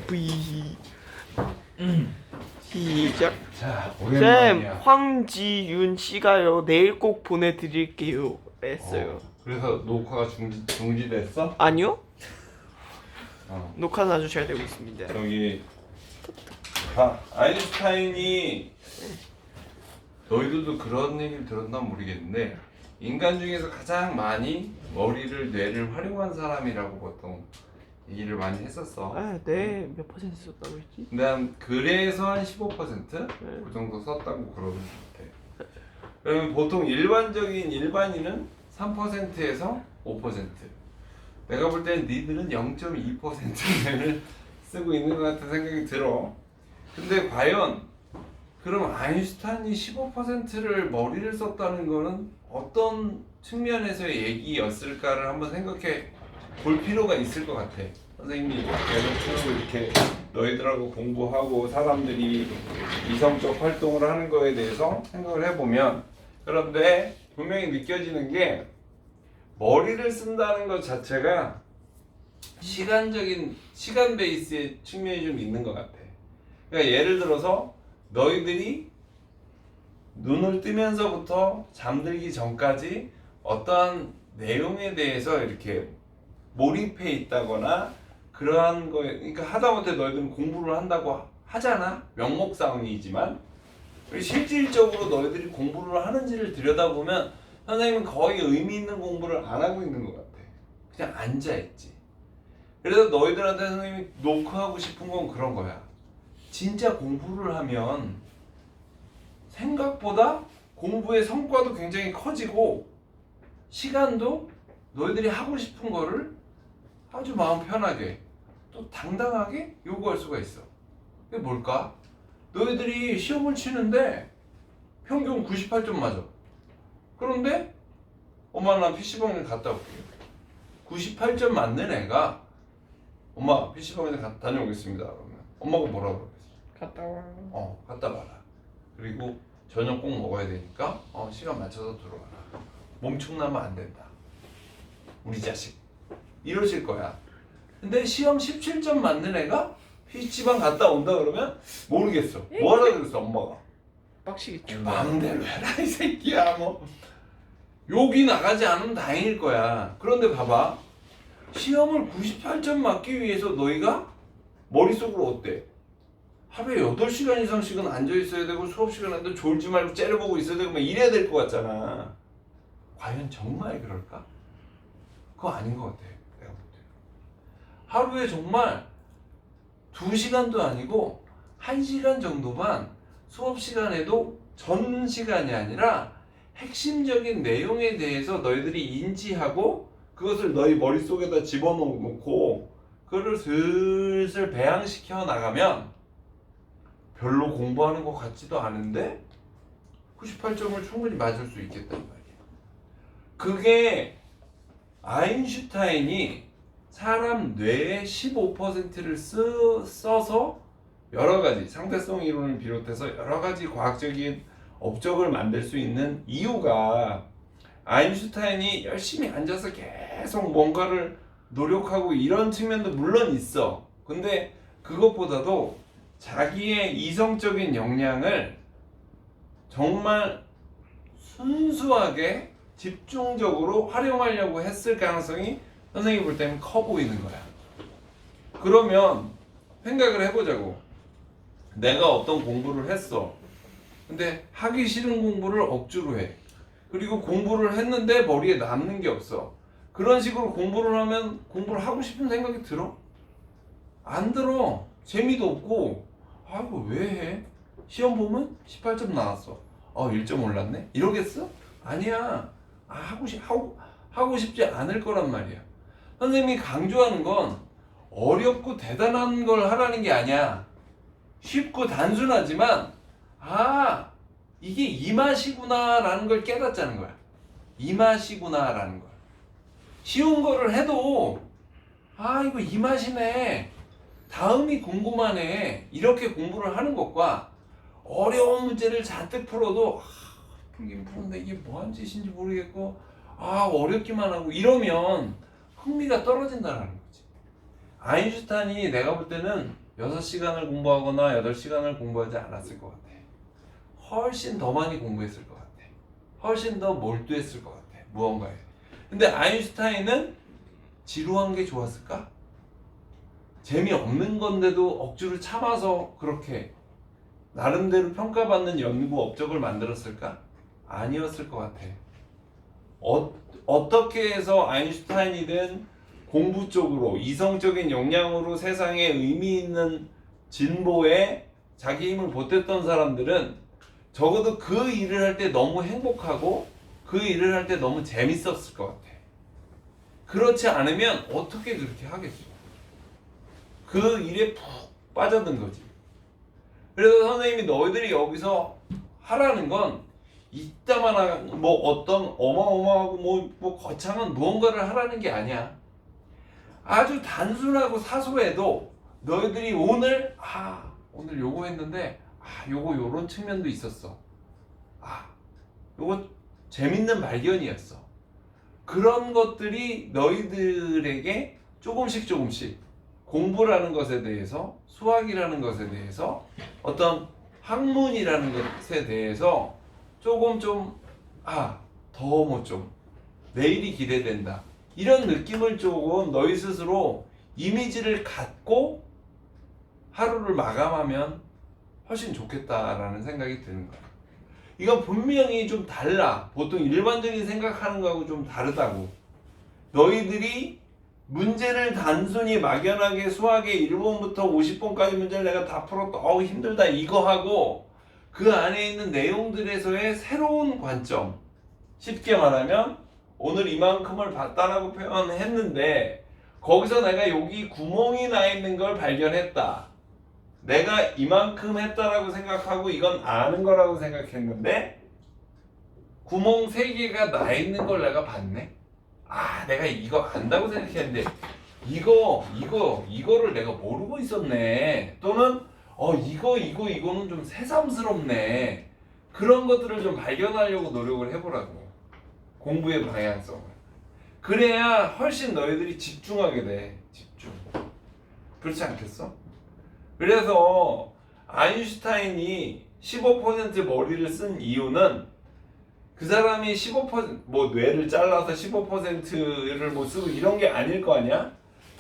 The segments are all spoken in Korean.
V 시작. 자, 쌤, 오랜만이야. 황지윤 씨가요 내일 꼭 보내드릴게요 했어요. 그래서 녹화가 중지됐어? 아니요? 어. 녹화는 아주 잘 되고 있습니다. 저기 아인슈타인이 너희들도 그런 얘기를 들었나 모르겠는데 인간 중에서 가장 많이 머리를 뇌를 활용한 사람이라고 보통 얘기를 많이 했었어. 아, 네. 몇 퍼센트 썼다고 했지? 근데 그래서 한 15%? 그 정도 썼다고 그러는 것 같아. 그러면 보통 일반적인 일반인은 3%에서 5%. 내가 볼 때는 니들은 0.2%를 쓰고 있는 것 같은 생각이 들어. 근데 과연 그럼 아인슈타인이 15%를 머리를 썼다는 거는 어떤 측면에서의 얘기였을까를 한번 생각해 볼 필요가 있을 것 같아. 선생님이 계속 이렇게 너희들하고 공부하고 사람들이 이성적 활동을 하는 거에 대해서 생각을 해보면, 그런데 분명히 느껴지는 게 머리를 쓴다는 것 자체가 시간 베이스의 측면이 좀 있는 것 같아. 그러니까 예를 들어서 너희들이 눈을 뜨면서부터 잠들기 전까지 어떠한 내용에 대해서 이렇게 몰입해 있다거나 그러한 거에, 그러니까 하다못해 너희들은 공부를 한다고 하잖아. 명목상이지만 실질적으로 너희들이 공부를 하는지를 들여다보면 선생님은 거의 의미 있는 공부를 안 하고 있는 것 같아. 그냥 앉아있지. 그래서 너희들한테 선생님이 노크하고 싶은 건 그런 거야. 진짜 공부를 하면 생각보다 공부의 성과도 굉장히 커지고 시간도 너희들이 하고 싶은 거를 아주 마음 편하게 또 당당하게 요구할 수가 있어. 그게 뭘까? 너희들이 시험을 치는데 평균 98점 맞아. 그런데 엄마 나 PC방에 갔다 올게요. 98점 맞는 애가 엄마 PC방에 다녀오겠습니다. 그러면 엄마가 뭐라 그러겠어? 갔다 와. 갔다 와라. 그리고 저녁 꼭 먹어야 되니까 시간 맞춰서 들어와라. 몸축나면 안 된다. 우리 자식. 이러실 거야. 근데 시험 17점 맞는 애가 PC방 갔다 온다 그러면 모르겠어. 뭐 하라 그랬어 엄마가? 빡시겠죠. 마음대로 해라 이 새끼야. 뭐 욕이 나가지 않으면 다행일 거야. 그런데 봐봐. 시험을 98점 맞기 위해서 너희가 머릿속으로 어때? 하루에 8시간 이상씩은 앉아 있어야 되고 수업 시간에도 졸지 말고 째려보고 있어야 되고 막 이래야 될 것 같잖아. 과연 정말 그럴까? 그거 아닌 것 같아. 내가 볼 때. 하루에 정말 2시간도 아니고 1시간 정도만 수업 시간에도 전 시간이 아니라 핵심적인 내용에 대해서 너희들이 인지하고 그것을 너희 머릿속에다 집어넣고 그거를 슬슬 배양시켜 나가면 별로 공부하는 것 같지도 않은데 98점을 충분히 맞을 수 있겠단 말이야. 그게 아인슈타인이 사람 뇌의 15%를 써서 여러 가지 상대성 이론을 비롯해서 여러 가지 과학적인 업적을 만들 수 있는 이유가 아인슈타인이 열심히 앉아서 계속 뭔가를 노력하고 이런 측면도 물론 있어. 근데 그것보다도 자기의 이성적인 역량을 정말 순수하게 집중적으로 활용하려고 했을 가능성이 선생님이 볼 때는 커 보이는 거야. 그러면 생각을 해보자고. 내가 어떤 공부를 했어. 근데 하기 싫은 공부를 억지로 해. 그리고 공부를 했는데 머리에 남는 게 없어. 그런 식으로 공부를 하면 공부를 하고 싶은 생각이 들어? 안 들어. 재미도 없고 이거 왜 해? 시험 보면 18점 나왔어. 1점 올랐네? 이러겠어? 아니야. 하고 싶지 않을 거란 말이야. 선생님이 강조하는 건 어렵고 대단한 걸 하라는 게 아니야. 쉽고 단순하지만 이게 이 맛이구나 라는 걸 깨닫자는 거야. 이 맛이구나 라는 걸. 쉬운 거를 해도 이거 이 맛이네, 다음이 궁금하네, 이렇게 공부를 하는 것과 어려운 문제를 잔뜩 풀어도 풀긴 푸는데 이게 뭐한 짓인지 모르겠고 어렵기만 하고 이러면 흥미가 떨어진다는 거지. 아인슈타인이 내가 볼 때는 6시간을 공부하거나 8시간을 공부하지 않았을 것 같아. 훨씬 더 많이 공부했을 것 같아. 훨씬 더 몰두했을 것 같아. 무언가에. 근데 아인슈타인은 지루한 게 좋았을까? 재미없는 건데도 억지로 참아서 그렇게 나름대로 평가받는 연구 업적을 만들었을까? 아니었을 것 같아. 어떻게 해서 아인슈타인이든 공부 쪽으로 이성적인 역량으로 세상에 의미 있는 진보에 자기 힘을 보탰던 사람들은 적어도 그 일을 할 때 너무 행복하고 그 일을 할 때 너무 재밌었을 것 같아. 그렇지 않으면 어떻게 그렇게 하겠어? 그 일에 푹 빠져든 거지. 그래서 선생님이 너희들이 여기서 하라는 건 이따만한 뭐 어떤 어마어마하고 뭐 거창한 무언가를 하라는 게 아니야. 아주 단순하고 사소해도 너희들이 오늘 오늘 요거 했는데 요거 요런 측면도 있었어. 요거 재밌는 발견이었어. 그런 것들이 너희들에게 조금씩 공부라는 것에 대해서, 수학이라는 것에 대해서, 어떤 학문이라는 것에 대해서 조금 내일이 기대된다. 이런 느낌을 조금 너희 스스로 이미지를 갖고 하루를 마감하면 훨씬 좋겠다라는 생각이 드는 거야. 이건 분명히 좀 달라. 보통 일반적인 생각하는 거하고 좀 다르다고. 너희들이 문제를 단순히 막연하게 수학의 1번부터 50번까지 문제를 내가 다 풀었다. 힘들다 이거 하고 그 안에 있는 내용들에서의 새로운 관점. 쉽게 말하면 오늘 이만큼을 봤다라고 표현했는데 거기서 내가 여기 구멍이 나 있는 걸 발견했다. 내가 이만큼 했다라고 생각하고 이건 아는 거라고 생각했는데 구멍 3개가 나 있는 걸 내가 봤네. 내가 이거 안다고 생각했는데 이거를 내가 모르고 있었네. 또는 이거는 좀 새삼스럽네. 그런 것들을 좀 발견하려고 노력을 해보라고. 공부의 방향성을. 그래야 훨씬 너희들이 집중하게 돼. 집중. 그렇지 않겠어? 그래서 아인슈타인이 15% 머리를 쓴 이유는 그 사람이 15% 뇌를 잘라서 15%를 쓰고 이런 게 아닐 거 아니야?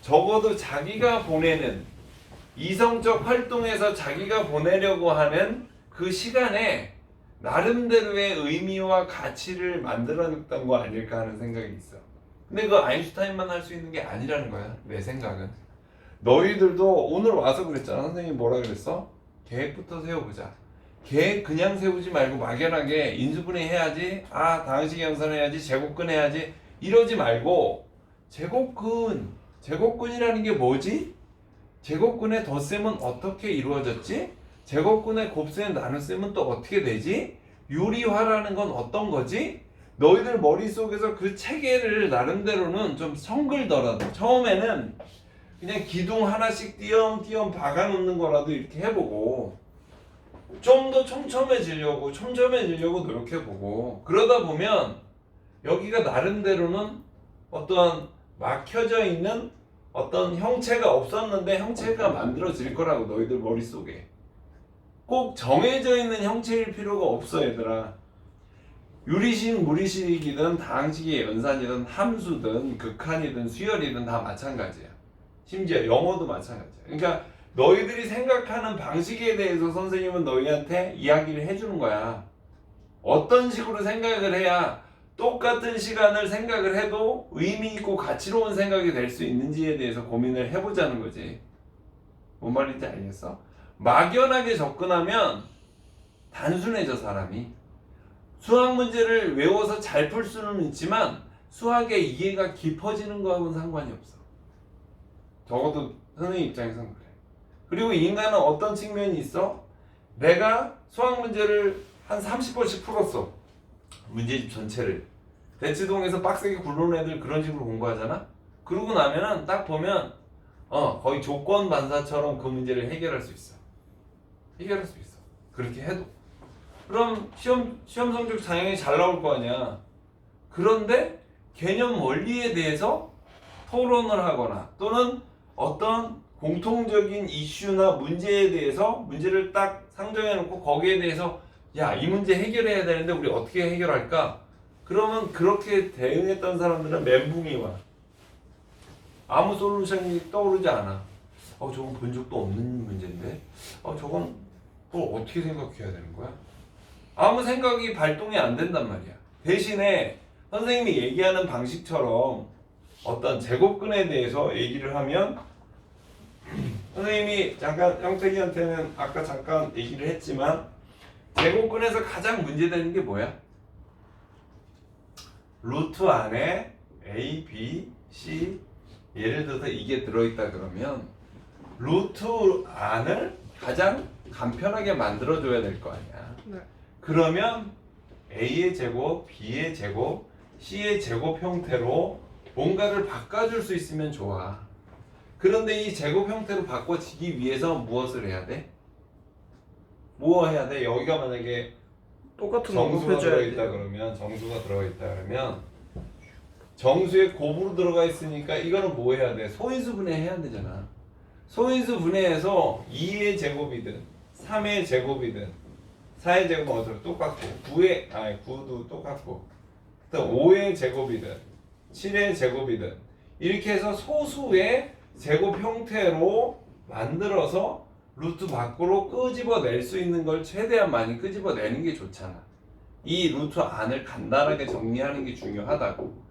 적어도 자기가 보내는 이성적 활동에서 자기가 보내려고 하는 그 시간에 나름대로의 의미와 가치를 만들어냈던 거 아닐까 하는 생각이 있어. 근데 그 아인슈타인만 할 수 있는 게 아니라는 거야. 내 생각은. 너희들도 오늘 와서 그랬잖아. 선생님이 뭐라 그랬어? 계획부터 세워보자. 계획 그냥 세우지 말고 막연하게 인수분해 해야지, 다항식 연산해야지, 제곱근 해야지 이러지 말고 제곱근이라는 게 뭐지? 제곱근의 덧셈은 어떻게 이루어졌지? 제곱근의 곱셈 나눗셈은 또 어떻게 되지? 유리화라는 건 어떤 거지? 너희들 머릿속에서 그 체계를 나름대로는 좀 성글더라도 처음에는 그냥 기둥 하나씩 띄엄띄엄 박아놓는 거라도 이렇게 해보고 좀 더 촘촘해지려고 노력해보고 그러다 보면 여기가 나름대로는 어떤 막혀져 있는 어떤 형체가 없었는데 형체가 만들어질 거라고. 너희들 머릿속에 꼭 정해져 있는 형체일 필요가 없어 얘들아. 유리식, 무리식이든 다항식의 연산이든 함수든 극한이든 수열이든 다 마찬가지야. 심지어 영어도 마찬가지야. 그러니까 너희들이 생각하는 방식에 대해서 선생님은 너희한테 이야기를 해주는 거야. 어떤 식으로 생각을 해야 똑같은 시간을 생각을 해도 의미 있고 가치로운 생각이 될 수 있는지에 대해서 고민을 해보자는 거지. 뭔 말인지 알겠어? 막연하게 접근하면 단순해져 사람이. 수학 문제를 외워서 잘 풀 수는 있지만 수학의 이해가 깊어지는 거하고는 상관이 없어. 적어도 선생님 입장에서는 그래. 그리고 인간은 어떤 측면이 있어? 내가 수학 문제를 한 30번씩 풀었어. 문제집 전체를. 대치동에서 빡세게 굴러온 애들 그런 식으로 공부하잖아? 그러고 나면은 딱 보면 거의 조건 반사처럼 그 문제를 해결할 수 있어. 그렇게 해도. 그럼 시험 성적 당연히 잘 나올 거 아니야. 그런데 개념 원리에 대해서 토론을 하거나 또는 어떤 공통적인 이슈나 문제에 대해서 문제를 딱 상정해 놓고 거기에 대해서 야, 이 문제 해결해야 되는데 우리 어떻게 해결할까? 그러면 그렇게 대응했던 사람들은 멘붕이 와. 아무 솔루션이 떠오르지 않아. 저건 본 적도 없는 문제인데. 저건 또 어떻게 생각해야 되는 거야? 아무 생각이 발동이 안 된단 말이야. 대신에 선생님이 얘기하는 방식처럼 어떤 제곱근에 대해서 얘기를 하면 선생님이 잠깐 형택이한테는 아까 잠깐 얘기를 했지만 제곱근에서 가장 문제되는 게 뭐야? 루트 안에 A, B, C 예를 들어서 이게 들어있다 그러면 루트 안을 가장 간편하게 만들어줘야 될 거 아니야. 네. 그러면 A의 제곱, B의 제곱, C의 제곱 형태로 뭔가를 바꿔줄 수 있으면 좋아. 그런데 이 제곱 형태로 바꿔지기 위해서 무엇을 해야 돼? 뭐 해야 돼? 여기가 만약에 똑같은 정수가 곱해줘야 들어있다 돼요. 그러면 정수가 들어있다 그러면 정수에 곱으로 들어가 있으니까 이거는 뭐 해야 돼? 소인수 분해해야 되잖아. 소인수 분해해서 2의 제곱이든 3의 제곱이든 4의 제곱은 어차피 똑같고 9도 똑같고 5의 제곱이든 7의 제곱이든 이렇게 해서 소수의 제곱 형태로 만들어서 루트 밖으로 끄집어낼 수 있는 걸 최대한 많이 끄집어내는 게 좋잖아. 이 루트 안을 간단하게 정리하는 게 중요하다고.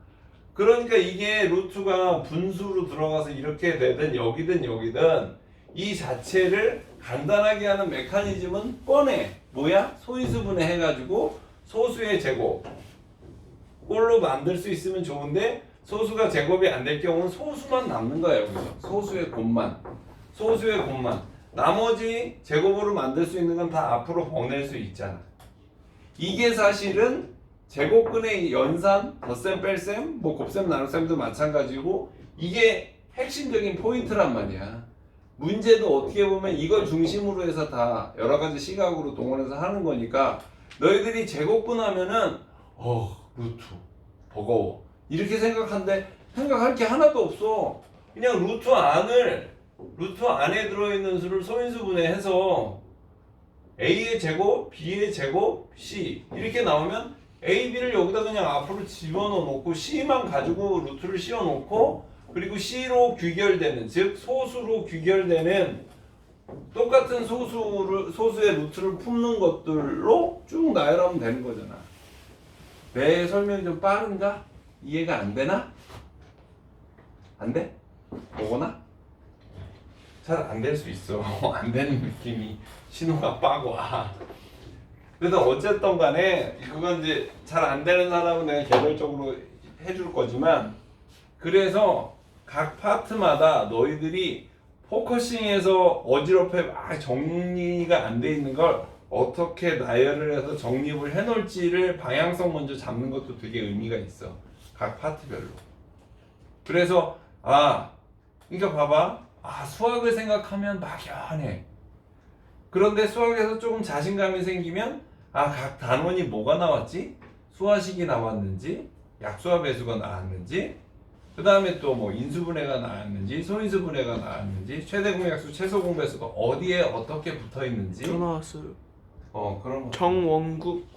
그러니까 이게 루트가 분수로 들어가서 이렇게 되든 여기든 이 자체를 간단하게 하는 메커니즘은 뻔해. 뭐야? 소인수분해 해가지고 소수의 제곱 꼴로 만들 수 있으면 좋은데 소수가 제곱이 안 될 경우는 소수만 남는 거야. 여기서 소수의 곱만 나머지 제곱으로 만들 수 있는 건 다 앞으로 보낼 수 있잖아. 이게 사실은 제곱근의 연산, 덧셈, 뺄셈, 뭐 곱셈, 나눗셈도 마찬가지고 이게 핵심적인 포인트란 말이야. 문제도 어떻게 보면 이걸 중심으로 해서 다 여러 가지 시각으로 동원해서 하는 거니까 너희들이 제곱근 하면은 루트 버거워 이렇게 생각한데 생각할 게 하나도 없어. 그냥 루트 안에 들어있는 수를 소인수분해해서 A의 제곱, B의 제곱, C 이렇게 나오면 A, B를 여기다 그냥 앞으로 집어넣어 놓고 C만 가지고 루트를 씌워 놓고 그리고 C로 귀결되는 즉 소수로 귀결되는 똑같은 소수의 루트를 품는 것들로 쭉 나열하면 되는 거잖아. 내 설명이 좀 빠른가? 이해가 안 되나? 안 돼? 오거나? 잘 안 될 수 있어. 안 되는 느낌이 신호가 빠고 와. 그래서 어쨌든 간에 그건 이제 잘 안 되는 사람은 내가 개별적으로 해줄 거지만 그래서 각 파트마다 너희들이 포커싱해서 어지럽게 막 정리가 안 돼 있는 걸 어떻게 나열을 해서 정립을 해놓을지를 방향성 먼저 잡는 것도 되게 의미가 있어. 각 파트별로. 그래서 그러니까 봐봐. 수학을 생각하면 막연해. 그런데 수학에서 조금 자신감이 생기면 각 단원이 뭐가 나왔지? 수화식이 나왔는지, 약수와 배수가 나왔는지, 그 다음에 또 뭐 인수분해가 나왔는지, 소인수분해가 나왔는지, 최대공약수, 최소공배수가 어디에 어떻게 붙어 있는지. 저 나왔어요. 그런 거. 정원국.